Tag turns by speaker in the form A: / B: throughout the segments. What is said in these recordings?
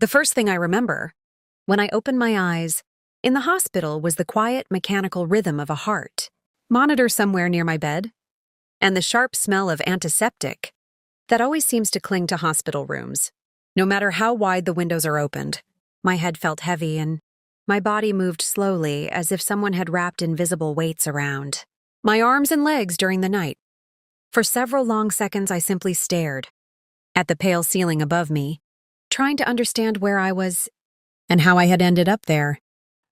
A: The first thing I remember, when I opened my eyes, in the hospital was the quiet, mechanical rhythm of a heart, monitor somewhere near my bed, and the sharp smell of antiseptic that always seems to cling to hospital rooms. No matter how wide the windows are opened, my head felt heavy and my body moved slowly as if someone had wrapped invisible weights around my arms and legs during the night. For several long seconds, I simply stared at the pale ceiling above me, trying to understand where I was and how I had ended up there,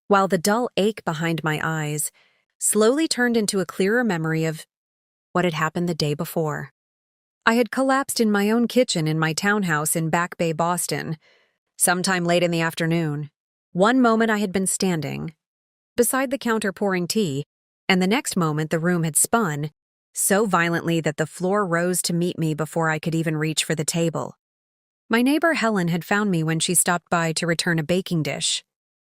A: while the dull ache behind my eyes slowly turned into a clearer memory of what had happened the day before. I had collapsed in my own kitchen in my townhouse in Back Bay, Boston, sometime late in the afternoon. One moment I had been standing beside the counter pouring tea, and the next moment the room had spun so violently that the floor rose to meet me before I could even reach for the table. My neighbor Helen had found me when she stopped by to return a baking dish,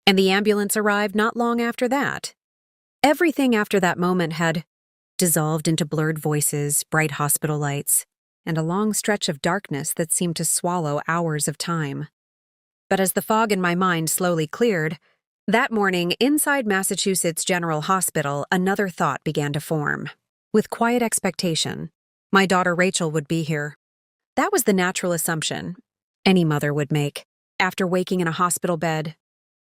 A: and the ambulance arrived not long after that. Everything after that moment had dissolved into blurred voices, bright hospital lights, and a long stretch of darkness that seemed to swallow hours of time. But as the fog in my mind slowly cleared, that morning inside Massachusetts General Hospital, another thought began to form. With quiet expectation, my daughter Rachel would be here. That was the natural assumption any mother would make after waking in a hospital bed.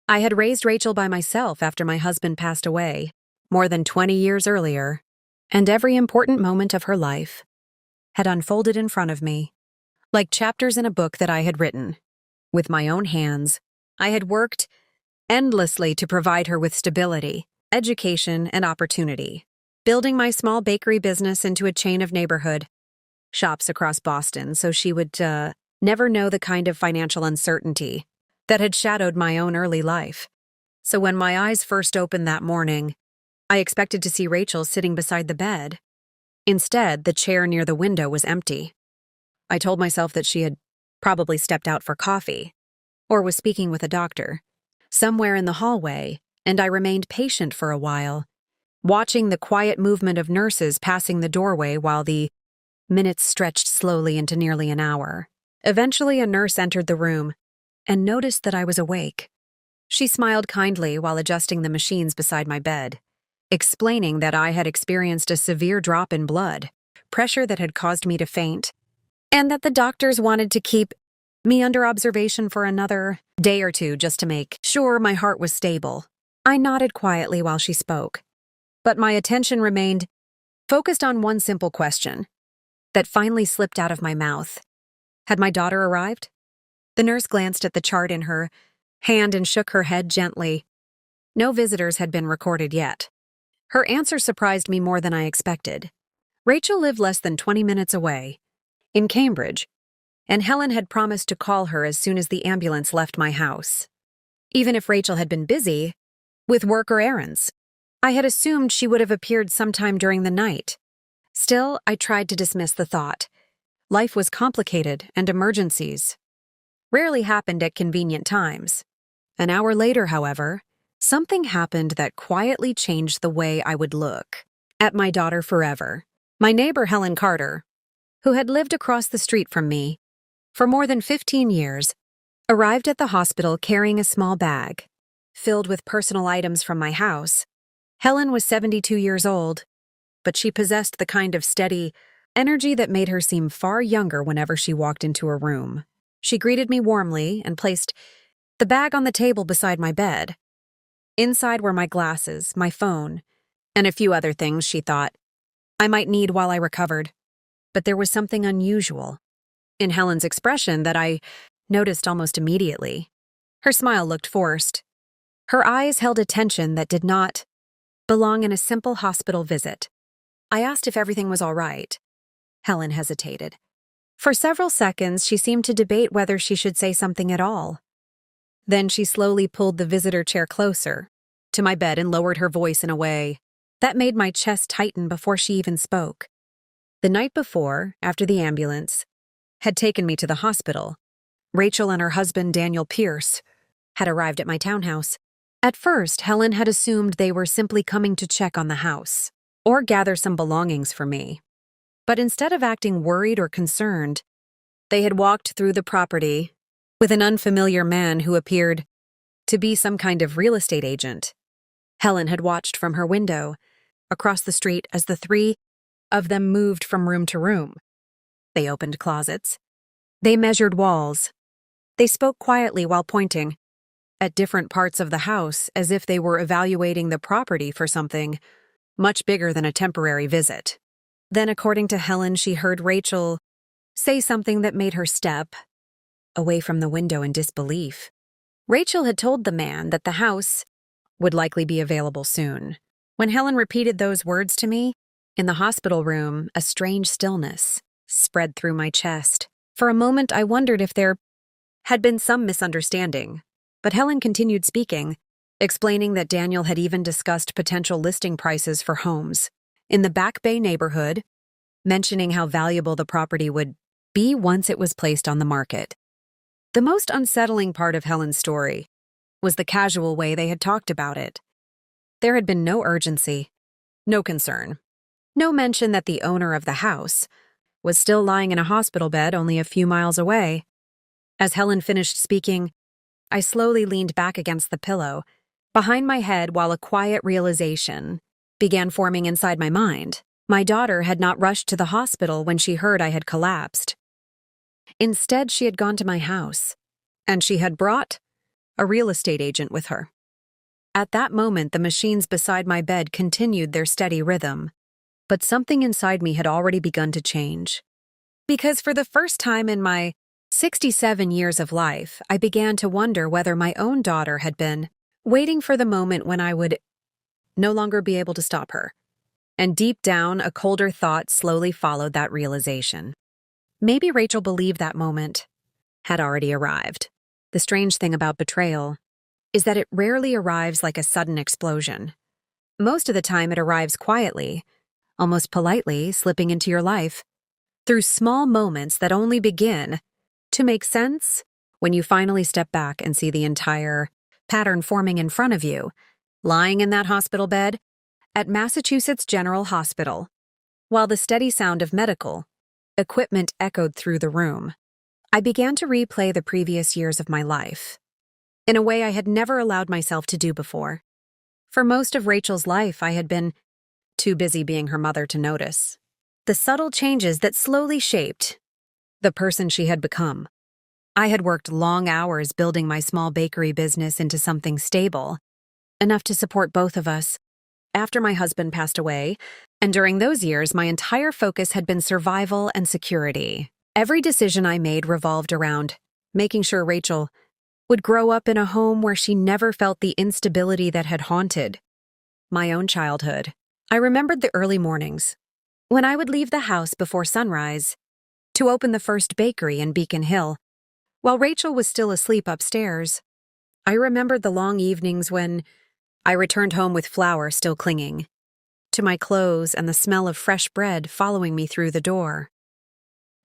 A: I had raised Rachel by myself after my husband passed away, more than 20 years earlier, and every important moment of her life had unfolded in front of me, like chapters in a book that I had written. With my own hands, I had worked endlessly to provide her with stability, education, and opportunity, building my small bakery business into a chain of neighborhood shops across Boston so she would never know the kind of financial uncertainty that had shadowed my own early life. So when my eyes first opened that morning, I expected to see Rachel sitting beside the bed. Instead, the chair near the window was empty. I told myself that she had probably stepped out for coffee or was speaking with a doctor somewhere in the hallway, and I remained patient for a while, watching the quiet movement of nurses passing the doorway while the minutes stretched slowly into nearly an hour. Eventually, a nurse entered the room and noticed that I was awake. She smiled kindly while adjusting the machines beside my bed, explaining that I had experienced a severe drop in blood pressure that had caused me to faint, and that the doctors wanted to keep me under observation for another day or two just to make sure my heart was stable. I nodded quietly while she spoke, but my attention remained focused on one simple question that finally slipped out of my mouth. Had my daughter arrived? The nurse glanced at the chart in her hand and shook her head gently. No visitors had been recorded yet. Her answer surprised me more than I expected. Rachel lived less than 20 minutes away, in Cambridge, and Helen had promised to call her as soon as the ambulance left my house. Even if Rachel had been busy with work or errands, I had assumed she would have appeared sometime during the night. Still, I tried to dismiss the thought. Life was complicated, and emergencies rarely happened at convenient times. An hour later, however, something happened that quietly changed the way I would look at my daughter forever. My neighbor Helen Carter, who had lived across the street from me for more than 15 years, arrived at the hospital carrying a small bag filled with personal items from my house. Helen was 72 years old, but she possessed the kind of steady energy that made her seem far younger whenever she walked into a room. She greeted me warmly and placed the bag on the table beside my bed. Inside were my glasses, my phone, and a few other things she thought I might need while I recovered. But there was something unusual in Helen's expression that I noticed almost immediately. Her smile looked forced. Her eyes held a tension that did not belong in a simple hospital visit. I asked if everything was all right. Helen hesitated. For several seconds, she seemed to debate whether she should say something at all. Then she slowly pulled the visitor chair closer to my bed and lowered her voice in a way that made my chest tighten before she even spoke. The night before, after the ambulance had taken me to the hospital, Rachel and her husband, Daniel Pierce, had arrived at my townhouse. At first, Helen had assumed they were simply coming to check on the house or gather some belongings for me. But instead of acting worried or concerned, they had walked through the property with an unfamiliar man who appeared to be some kind of real estate agent. Helen had watched from her window across the street as the three of them moved from room to room. They opened closets. They measured walls. They spoke quietly while pointing at different parts of the house as if they were evaluating the property for something much bigger than a temporary visit. Then, according to Helen, she heard Rachel say something that made her step away from the window in disbelief. Rachel had told the man that the house would likely be available soon. When Helen repeated those words to me, in the hospital room, a strange stillness spread through my chest. For a moment, I wondered if there had been some misunderstanding, but Helen continued speaking, explaining that Daniel had even discussed potential listing prices for homes in the Back Bay neighborhood, mentioning how valuable the property would be once it was placed on the market. The most unsettling part of Helen's story was the casual way they had talked about it. There had been no urgency, no concern, no mention that the owner of the house was still lying in a hospital bed only a few miles away. As Helen finished speaking, I slowly leaned back against the pillow, behind my head, while a quiet realization began forming inside my mind. My daughter had not rushed to the hospital when she heard I had collapsed. Instead, she had gone to my house, and she had brought a real estate agent with her. At that moment, the machines beside my bed continued their steady rhythm, but something inside me had already begun to change. Because for the first time in my 67 years of life, I began to wonder whether my own daughter had been waiting for the moment when I would no longer be able to stop her. And deep down, a colder thought slowly followed that realization. Maybe Rachel believed that moment had already arrived. The strange thing about betrayal is that it rarely arrives like a sudden explosion. Most of the time, it arrives quietly, almost politely, slipping into your life, through small moments that only begin to make sense when you finally step back and see the entire pattern forming in front of you, lying in that hospital bed at Massachusetts General Hospital, while the steady sound of medical equipment echoed through the room. I began to replay the previous years of my life in a way I had never allowed myself to do before. For most of Rachel's life, I had been too busy being her mother to notice the subtle changes that slowly shaped the person she had become. I had worked long hours building my small bakery business into something stable, enough to support both of us. After my husband passed away, and during those years, my entire focus had been survival and security. Every decision I made revolved around making sure Rachel would grow up in a home where she never felt the instability that had haunted my own childhood. I remembered the early mornings, when I would leave the house before sunrise to open the first bakery in Beacon Hill, while Rachel was still asleep upstairs. I remembered the long evenings when I returned home with flour still clinging to my clothes and the smell of fresh bread following me through the door.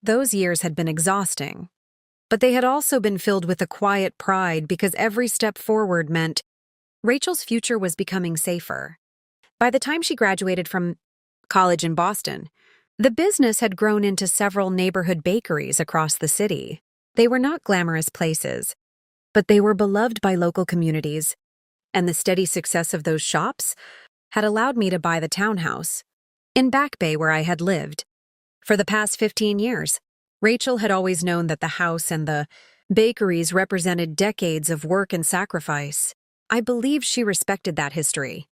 A: Those years had been exhausting, but they had also been filled with a quiet pride because every step forward meant Rachel's future was becoming safer. By the time she graduated from college in Boston, the business had grown into several neighborhood bakeries across the city. They were not glamorous places, but they were beloved by local communities, and the steady success of those shops had allowed me to buy the townhouse in Back Bay where I had lived. For the past 15 years, Rachel had always known that the house and the bakeries represented decades of work and sacrifice. I believed she respected that history.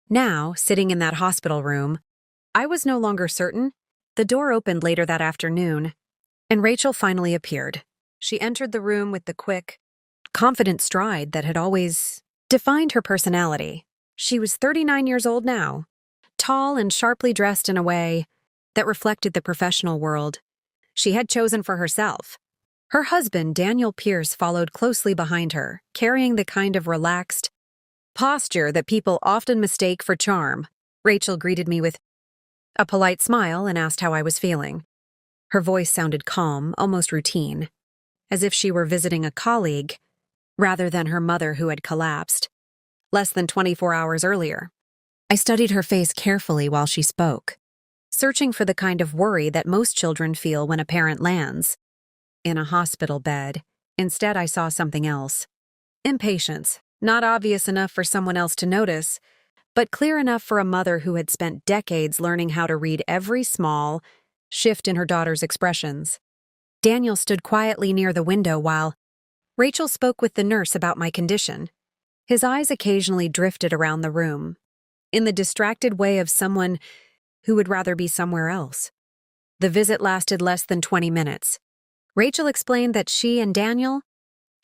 A: Now, sitting in that hospital room, I was no longer certain. The door opened later that afternoon, and Rachel finally appeared. She entered the room with the quick, confident stride that had always defined her personality. She was 39 years old now, tall and sharply dressed in a way that reflected the professional world she had chosen for herself. Her husband, Daniel Pierce, followed closely behind her, carrying the kind of relaxed posture that people often mistake for charm. Rachel greeted me with a polite smile and asked how I was feeling. Her voice sounded calm, almost routine, as if she were visiting a colleague rather than her mother who had collapsed less than 24 hours earlier. I studied her face carefully while she spoke, searching for the kind of worry that most children feel when a parent lands in a hospital bed Instead, I saw something else. Impatience, not obvious enough for someone else to notice, but clear enough for a mother who had spent decades learning how to read every small shift in her daughter's expressions. Daniel stood quietly near the window while Rachel spoke with the nurse about my condition. His eyes occasionally drifted around the room, in the distracted way of someone who would rather be somewhere else. The visit lasted less than 20 minutes. Rachel explained that she and Daniel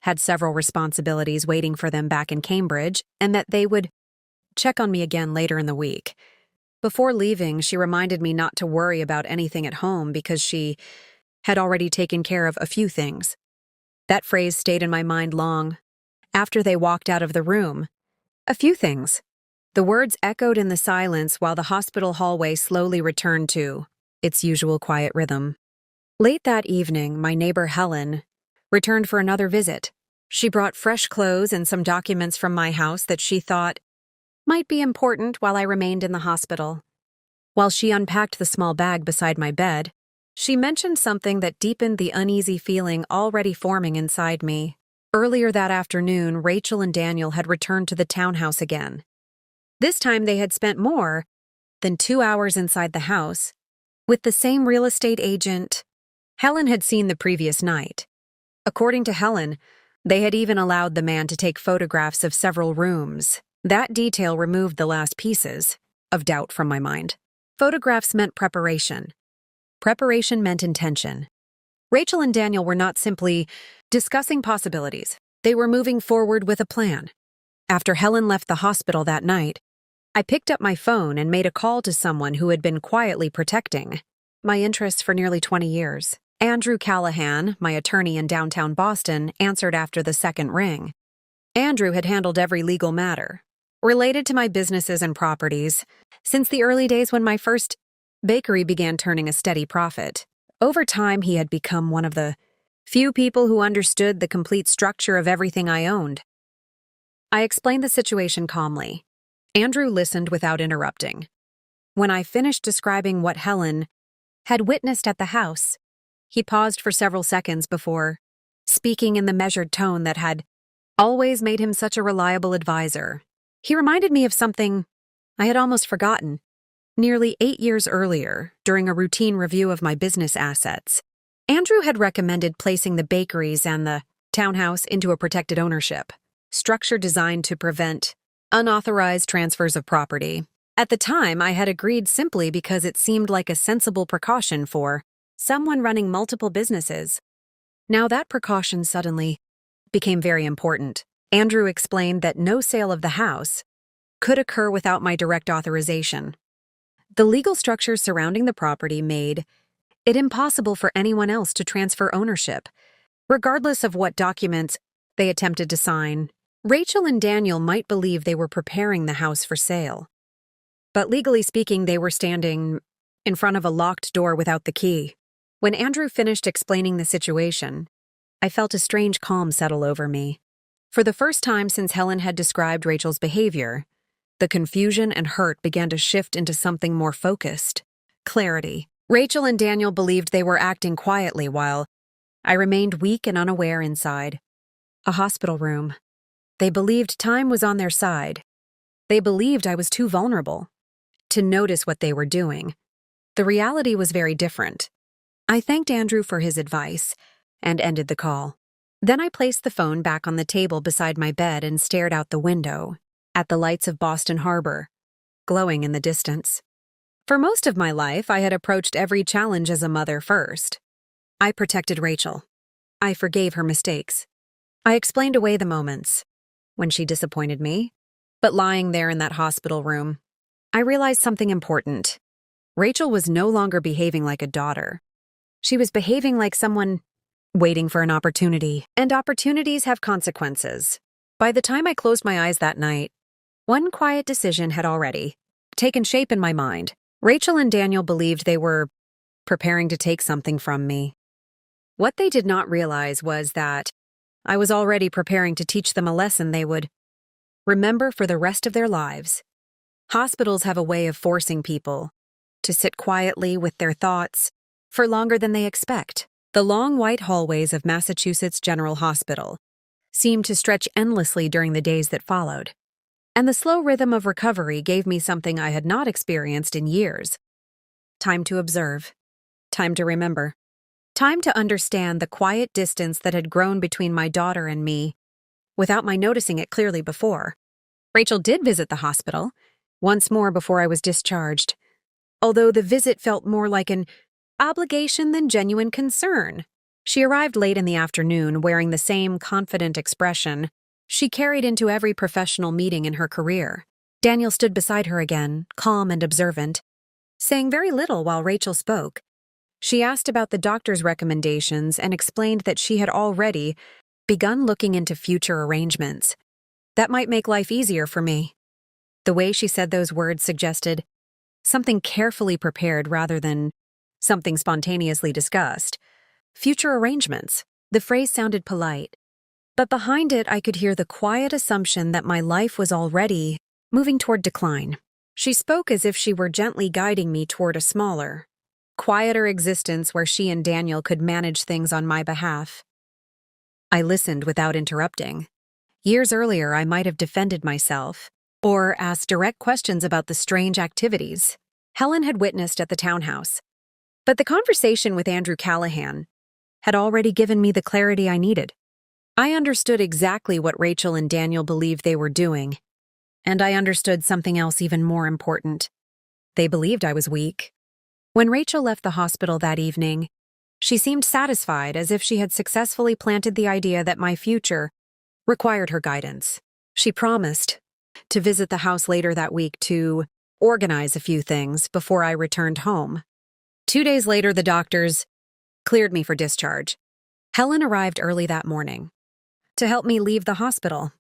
A: had several responsibilities waiting for them back in Cambridge and that they would check on me again later in the week. Before leaving, she reminded me not to worry about anything at home because she had already taken care of a few things. That phrase stayed in my mind long after they walked out of the room. A few things. The words echoed in the silence while the hospital hallway slowly returned to its usual quiet rhythm. Late that evening, my neighbor Helen returned for another visit. She brought fresh clothes and some documents from my house that she thought might be important while I remained in the hospital. While she unpacked the small bag beside my bed, she mentioned something that deepened the uneasy feeling already forming inside me. Earlier that afternoon, Rachel and Daniel had returned to the townhouse again. This time they had spent more than 2 hours inside the house with the same real estate agent Helen had seen the previous night. According to Helen, they had even allowed the man to take photographs of several rooms. That detail removed the last pieces of doubt from my mind. Photographs meant preparation. Preparation meant intention. Rachel and Daniel were not simply discussing possibilities. They were moving forward with a plan. After Helen left the hospital that night, I picked up my phone and made a call to someone who had been quietly protecting my interests for nearly 20 years. Andrew Callahan, my attorney in downtown Boston, answered after the second ring. Andrew had handled every legal matter related to my businesses and properties since the early days when my first bakery began turning a steady profit. Over time, he had become one of the few people who understood the complete structure of everything I owned. I explained the situation calmly. Andrew listened without interrupting. When I finished describing what Helen had witnessed at the house, he paused for several seconds before speaking in the measured tone that had always made him such a reliable advisor. He reminded me of something I had almost forgotten. Nearly 8 years earlier, during a routine review of my business assets, Andrew had recommended placing the bakeries and the townhouse into a protected ownership structure designed to prevent unauthorized transfers of property. At the time, I had agreed simply because it seemed like a sensible precaution for someone running multiple businesses. Now that precaution suddenly became very important. Andrew explained that no sale of the house could occur without my direct authorization. The legal structure surrounding the property made it impossible for anyone else to transfer ownership, regardless of what documents they attempted to sign. Rachel and Daniel might believe they were preparing the house for sale, but legally speaking, they were standing in front of a locked door without the key. When Andrew finished explaining the situation, I felt a strange calm settle over me. For the first time since Helen had described Rachel's behavior, the confusion and hurt began to shift into something more focused. Clarity. Rachel and Daniel believed they were acting quietly while I remained weak and unaware inside a hospital room. They believed time was on their side. They believed I was too vulnerable to notice what they were doing. The reality was very different. I thanked Andrew for his advice and ended the call. Then I placed the phone back on the table beside my bed and stared out the window at the lights of Boston Harbor, glowing in the distance. For most of my life, I had approached every challenge as a mother first. I protected Rachel. I forgave her mistakes. I explained away the moments when she disappointed me. But lying there in that hospital room, I realized something important. Rachel was no longer behaving like a daughter. She was behaving like someone waiting for an opportunity, and opportunities have consequences. By the time I closed my eyes that night, one quiet decision had already taken shape in my mind. Rachel and Daniel believed they were preparing to take something from me. What they did not realize was that I was already preparing to teach them a lesson they would remember for the rest of their lives. Hospitals have a way of forcing people to sit quietly with their thoughts for longer than they expect. The long white hallways of Massachusetts General Hospital seemed to stretch endlessly during the days that followed, and the slow rhythm of recovery gave me something I had not experienced in years. Time to observe. Time to remember. Time to understand the quiet distance that had grown between my daughter and me, without my noticing it clearly before. Rachel did visit the hospital, once more before I was discharged, although the visit felt more like an obligation than genuine concern. She arrived late in the afternoon, wearing the same confident expression she carried into every professional meeting in her career. Daniel stood beside her again, calm and observant, saying very little while Rachel spoke. She asked about the doctor's recommendations and explained that she had already begun looking into future arrangements. That might make life easier for me. The way she said those words suggested something carefully prepared rather than something spontaneously discussed. Future arrangements. The phrase sounded polite, but behind it I could hear the quiet assumption that my life was already moving toward decline. She spoke as if she were gently guiding me toward a smaller, quieter existence where she and Daniel could manage things on my behalf. I listened without interrupting. Years earlier, I might have defended myself or asked direct questions about the strange activities Helen had witnessed at the townhouse. But the conversation with Andrew Callahan had already given me the clarity I needed. I understood exactly what Rachel and Daniel believed they were doing, and I understood something else even more important. They believed I was weak. When Rachel left the hospital that evening, she seemed satisfied, as if she had successfully planted the idea that my future required her guidance. She promised to visit the house later that week to organize a few things before I returned home. 2 days later, the doctors cleared me for discharge. Helen arrived early that morning to help me leave the hospital.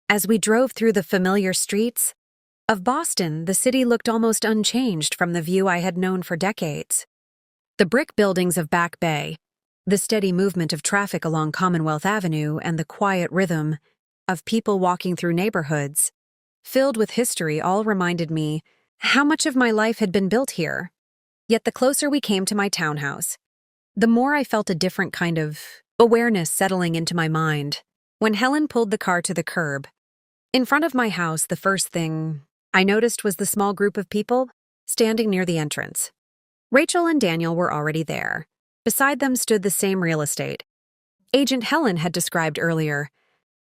A: As we drove through the familiar streets of Boston, the city looked almost unchanged from the view I had known for decades. The brick buildings of Back Bay, the steady movement of traffic along Commonwealth Avenue, and the quiet rhythm of people walking through neighborhoods filled with history all reminded me how much of my life had been built here. Yet the closer we came to my townhouse, the more I felt a different kind of awareness settling into my mind. When Helen pulled the car to the curb in front of my house, the first thing I noticed was the small group of people standing near the entrance. Rachel and Daniel were already there. Beside them stood the same real estate agent Helen had described earlier,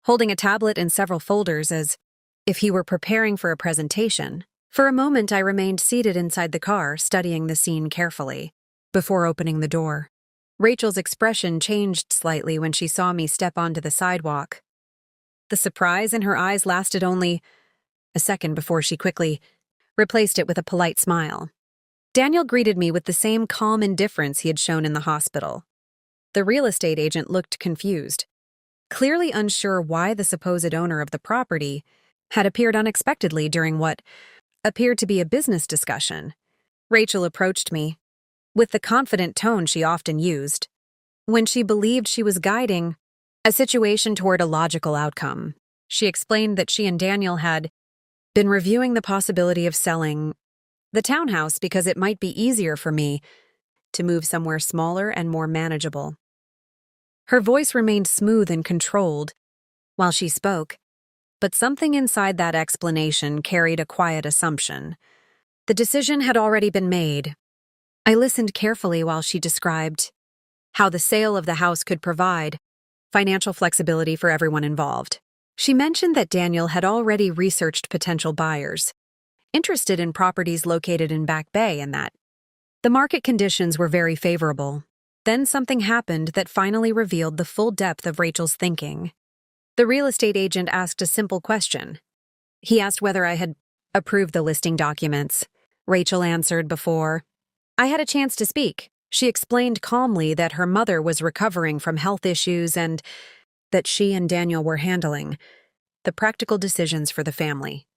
A: holding a tablet and several folders as if he were preparing for a presentation. For a moment, I remained seated inside the car, studying the scene carefully, before opening the door. Rachel's expression changed slightly when she saw me step onto the sidewalk. The surprise in her eyes lasted only a second before she quickly replaced it with a polite smile. Daniel greeted me with the same calm indifference he had shown in the hospital. The real estate agent looked confused, clearly unsure why the supposed owner of the property had appeared unexpectedly during what appeared to be a business discussion. Rachel approached me with the confident tone she often used when she believed she was guiding a situation toward a logical outcome. She explained that she and Daniel had been reviewing the possibility of selling the townhouse because it might be easier for me to move somewhere smaller and more manageable. Her voice remained smooth and controlled while she spoke, but something inside that explanation carried a quiet assumption. The decision had already been made. I listened carefully while she described how the sale of the house could provide financial flexibility for everyone involved. She mentioned that Daniel had already researched potential buyers interested in properties located in Back Bay and that the market conditions were very favorable. Then something happened that finally revealed the full depth of Rachel's thinking. The real estate agent asked a simple question. He asked whether I had approved the listing documents. Rachel answered before I had a chance to speak. She explained calmly that her mother was recovering from health issues and that she and Daniel were handling the practical decisions for the family.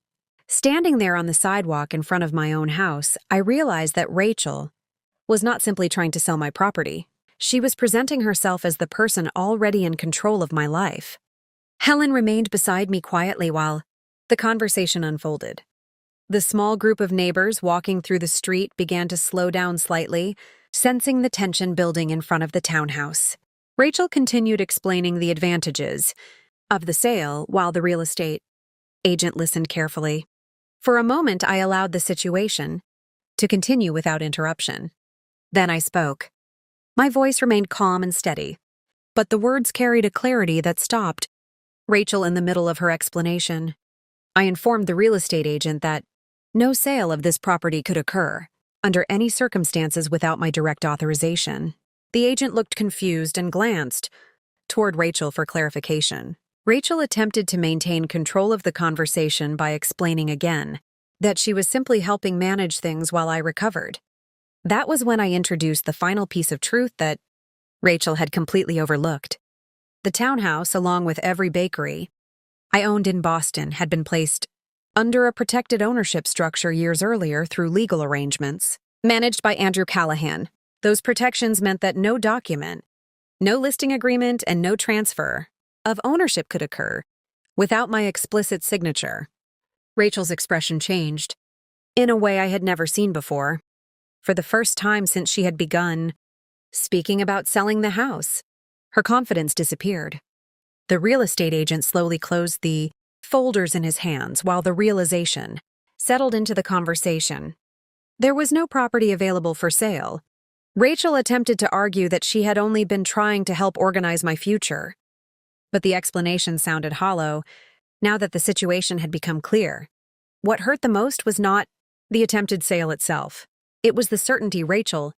A: Standing there on the sidewalk in front of my own house, I realized that Rachel was not simply trying to sell my property. She was presenting herself as the person already in control of my life. Helen remained beside me quietly while the conversation unfolded. The small group of neighbors walking through the street began to slow down slightly, sensing the tension building in front of the townhouse. Rachel continued explaining the advantages of the sale while the real estate agent listened carefully. For a moment, I allowed the situation to continue without interruption. Then I spoke. My voice remained calm and steady, but the words carried a clarity that stopped Rachel in the middle of her explanation. I informed the real estate agent that no sale of this property could occur under any circumstances without my direct authorization. The agent looked confused and glanced toward Rachel for clarification. Rachel attempted to maintain control of the conversation by explaining again that she was simply helping manage things while I recovered. That was when I introduced the final piece of truth that Rachel had completely overlooked. The townhouse, along with every bakery I owned in Boston, had been placed under a protected ownership structure years earlier through legal arrangements managed by Andrew Callahan. Those protections meant that no document, no listing agreement, and no transfer of ownership could occur without my explicit signature. Rachel's expression changed in a way I had never seen before. For the first time since she had begun speaking about selling the house, her confidence disappeared. The real estate agent slowly closed the folders in his hands while the realization settled into the conversation. There was no property available for sale. Rachel attempted to argue that she had only been trying to help organize my future, but the explanation sounded hollow now that the situation had become clear. What hurt the most was not the attempted sale itself. It was the certainty Rachel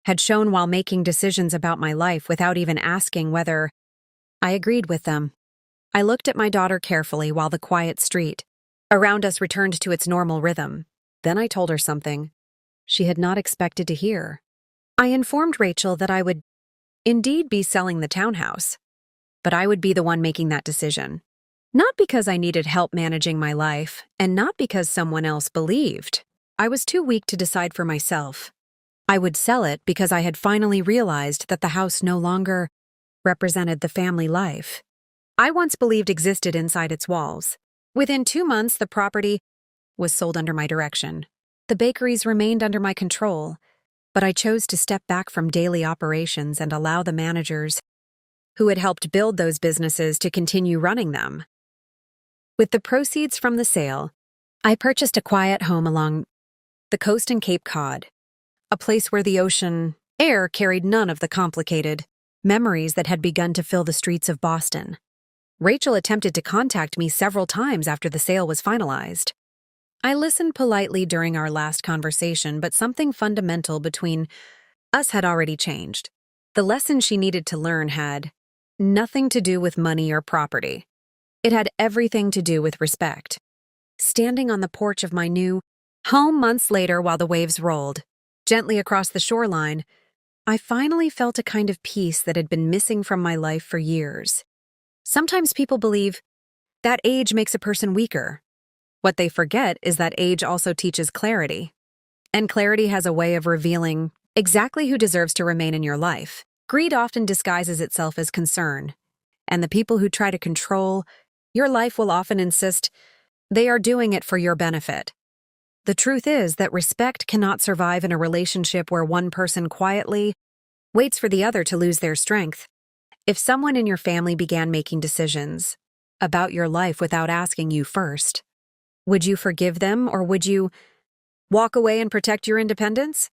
A: had shown while making decisions about my life without even asking whether I agreed with them. I looked at my daughter carefully while the quiet street around us returned to its normal rhythm. Then I told her something she had not expected to hear. I informed Rachel that I would indeed be selling the townhouse, but I would be the one making that decision. Not because I needed help managing my life, and not because someone else believed. I was too weak to decide for myself. I would sell it because I had finally realized that the house no longer represented the family life I once believed existed inside its walls. Within 2 months, the property was sold under my direction. The bakeries remained under my control, but I chose to step back from daily operations and allow the managers who had helped build those businesses to continue running them. With the proceeds from the sale, I purchased a quiet home along the coast in Cape Cod, a place where the ocean air carried none of the complicated memories that had begun to fill the streets of Boston. Rachel attempted to contact me several times after the sale was finalized. I listened politely during our last conversation, but something fundamental between us had already changed. The lesson she needed to learn had nothing to do with money or property. It had everything to do with respect. Standing on the porch of my new home months later while the waves rolled gently across the shoreline, I finally felt a kind of peace that had been missing from my life for years. Sometimes people believe that age makes a person weaker. What they forget is that age also teaches clarity. And clarity has a way of revealing exactly who deserves to remain in your life. Greed often disguises itself as concern, and the people who try to control your life will often insist they are doing it for your benefit. The truth is that respect cannot survive in a relationship where one person quietly waits for the other to lose their strength. If someone in your family began making decisions about your life without asking you first, would you forgive them or would you walk away and protect your independence?